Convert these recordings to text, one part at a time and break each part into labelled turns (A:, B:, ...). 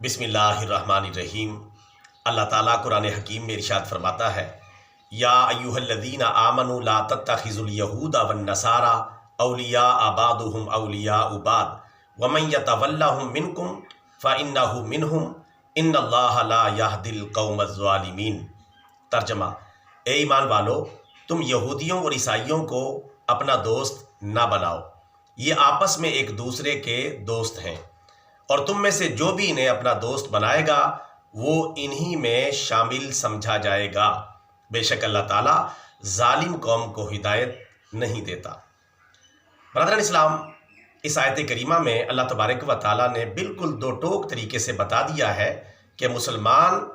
A: बिस्मिल्लाहिर्रहमानिर्रहीम। अल्लाह ताला कुरान हकीम में इरशाद फरमाता है, या अय्युहल्लज़ीना आमनु ला तत्तखिज़ुल यहूदा वन नसारा औलिया बादुहुम औलिया बाद वमन यतवल्लहुम मिनकुम फ़इन्नहु मिनहुम इन्नल्लाह ला यहदिल कौमज़ ज़ालिमीन। तर्जमा: ए ईमान वालो, तुम यहूदियों और ईसाइयों को अपना दोस्त ना बनाओ, ये आपस में एक दूसरे के दोस्त हैं, और तुम में से जो भी इन्हें अपना दोस्त बनाएगा वो इन्हीं में शामिल समझा जाएगा। बेशक अल्लाह ताला जालिम कौम को हिदायत नहीं देता। ब्रदरन इस्लाम, इस आयत करीमा में अल्लाह तबारक व ताला ने बिल्कुल दो टोक तरीके से बता दिया है कि मुसलमान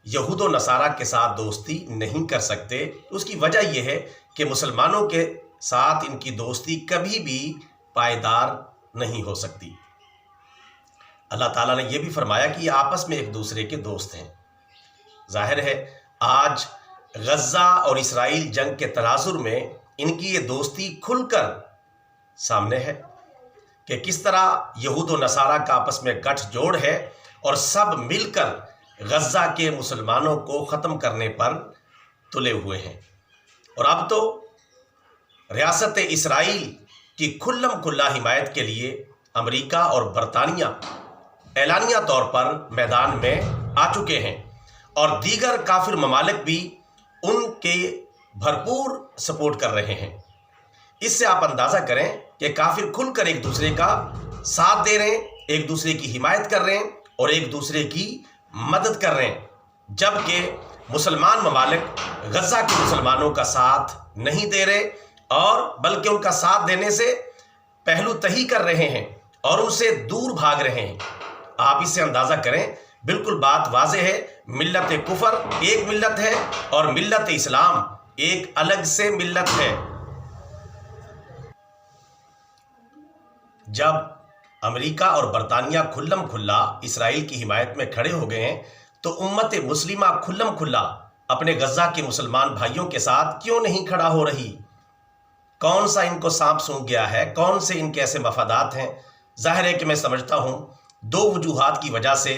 A: यहूद व नसारा के साथ दोस्ती नहीं कर सकते। उसकी वजह यह है कि मुसलमानों के साथ इनकी दोस्ती कभी भी पायदार नहीं हो सकती। अल्लाह ताला ने यह भी फरमाया कि ये आपस में एक दूसरे के दोस्त हैं। जाहिर है आज गज़ा और इसराइल जंग के तनाजुर में इनकी ये दोस्ती खुलकर सामने है कि किस तरह यहूद व नसारा का आपस में गठजोड़ है और सब मिलकर गज़ा के मुसलमानों को ख़त्म करने पर तुले हुए हैं। और अब तो रियासत इसराइल की खुल्लम खुल्ला हिमायत के लिए अमेरिका और बरतानिया एलानिया तौर पर मैदान में आ चुके हैं, और दीगर काफिर ममालिक भी उनके भरपूर सपोर्ट कर रहे हैं। इससे आप अंदाज़ा करें कि काफिर खुलकर एक दूसरे का साथ दे रहे हैं, एक दूसरे की हिमायत कर रहे हैं और एक दूसरे की मदद कर रहे हैं, जबकि मुसलमान ममालिक गज़ा के मुसलमानों का साथ नहीं दे रहे और बल्कि उनका साथ देने से पहलू तही कर रहे हैं और उनसे दूर भाग रहे हैं। आप इससे अंदाज़ा करें, बिल्कुल बात वाज़ेह है, मिल्लत कुफर एक मिल्लत है और मिल्लत इस्लाम एक अलग से मिल्लत है। जब अमेरिका और बरतानिया खुल्लम खुल्ला इसराइल की हिमायत में खड़े हो गए हैं तो उम्मत मुस्लिमा खुल्लम खुल्ला अपने गज़ा के मुसलमान भाइयों के साथ क्यों नहीं खड़ा हो रही? कौन सा इनको सांप सूंघ गया है? कौन से इनके ऐसे मफादात हैं? जाहिर है कि मैं समझता हूँ दो वजूहात की वजह से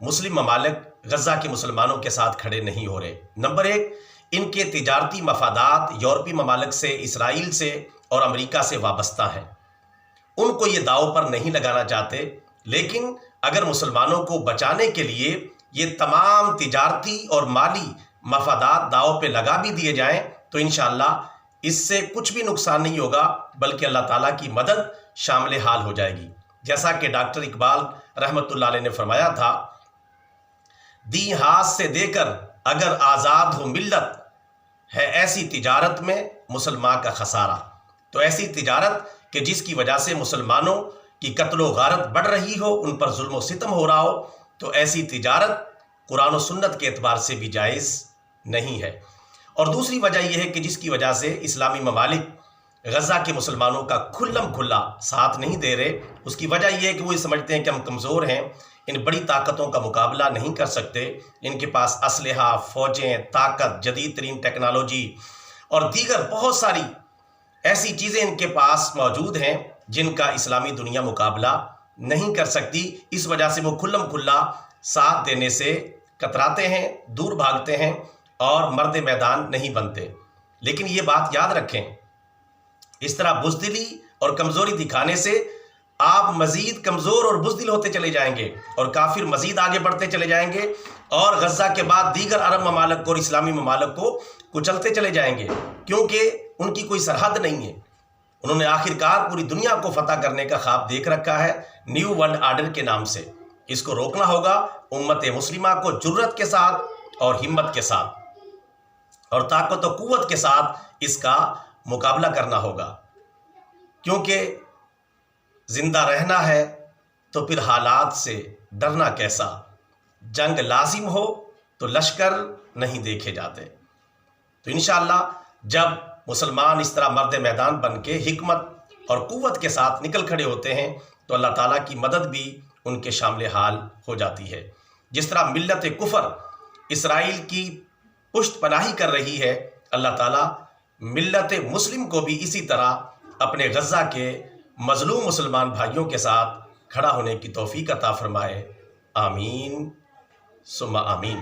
A: मुस्लिम ममालिक गज़ा के मुसलमानों के साथ खड़े नहीं हो रहे। नंबर एक, इनके तिजारती मफादात यूरोपीय ममालिक से, इसराइल से और अमेरिका से वाबस्ता हैं। उनको ये दाव पर नहीं लगाना चाहते, लेकिन अगर मुसलमानों को बचाने के लिए ये तमाम तिजारती और माली मफादात दाव पे लगा भी दिए जाएं तो इंशाअल्लाह इससे कुछ भी नुकसान नहीं होगा, बल्कि अल्लाह ताला की मदद शामिल हाल हो जाएगी। जैसा कि डॉक्टर इकबाल रहमतुल्लाह अलैह ने फरमाया था, दी हाथ से देकर अगर आज़ाद हो मिल्लत, है ऐसी तिजारत में मुसलमान का खसारा। तो ऐसी तिजारत कि जिसकी वजह से मुसलमानों की कत्लो गारत बढ़ रही हो, उन पर जुल्म व सितम हो रहा हो, तो ऐसी तिजारत कुरान और सुन्नत के एतबार से भी जायज़ नहीं है। और दूसरी वजह यह है कि जिसकी वजह से इस्लामी ममालिक गज़ा के मुसलमानों का खुल्लम खुल्ला साथ नहीं दे रहे, उसकी वजह यह है कि वो ये समझते हैं कि हम कमज़ोर हैं, इन बड़ी ताकतों का मुकाबला नहीं कर सकते, इनके पास असलहा, फ़ौजें, ताकत, जदीद तरीन टेक्नोलॉजी और दीगर बहुत सारी ऐसी चीज़ें इनके पास मौजूद हैं जिनका इस्लामी दुनिया मुकाबला नहीं कर सकती। इस वजह से वो खुल्लम खुल्ला साथ देने से कतराते हैं, दूर भागते हैं और मर्द मैदान नहीं बनते। लेकिन ये बात याद रखें, इस तरह बुज़दिली और कमज़ोरी दिखाने से आप मज़ीद कमज़ोर और बुज़दिल होते चले जाएंगे और काफिर मज़ीद आगे बढ़ते चले जाएंगे और गज़ा के बाद दीगर अरब ममालिक और इस्लामी ममालिक को कुचलते चले जाएंगे, क्योंकि उनकी कोई सरहद नहीं है। उन्होंने आखिरकार पूरी दुनिया को फतह करने का ख्वाब देख रखा है न्यू वर्ल्ड आर्डर के नाम से। इसको रोकना होगा उम्मत मुस्लिमा को जुर्रत के साथ और हिम्मत के साथ और ताकत और क़ुव्वत के साथ इसका मुकाबला करना होगा, क्योंकि जिंदा रहना है तो फिर हालात से डरना कैसा। जंग लाजिम हो तो लश्कर नहीं देखे जाते। तो इंशाअल्लाह जब मुसलमान इस तरह मर्द मैदान बन के हिकमत और क़ुव्वत के साथ निकल खड़े होते हैं तो अल्लाह ताला की मदद भी उनके शामिल हाल हो जाती है। जिस तरह मिल्लत कुफर इसराइल की पुश्त पनाही कर रही है, अल्लाह ताला मिल्लत मुस्लिम को भी इसी तरह अपने गज़ा के मज़लूम मुसलमान भाइयों के साथ खड़ा होने की तौफीक अता फरमाए। آمین ثم آمین.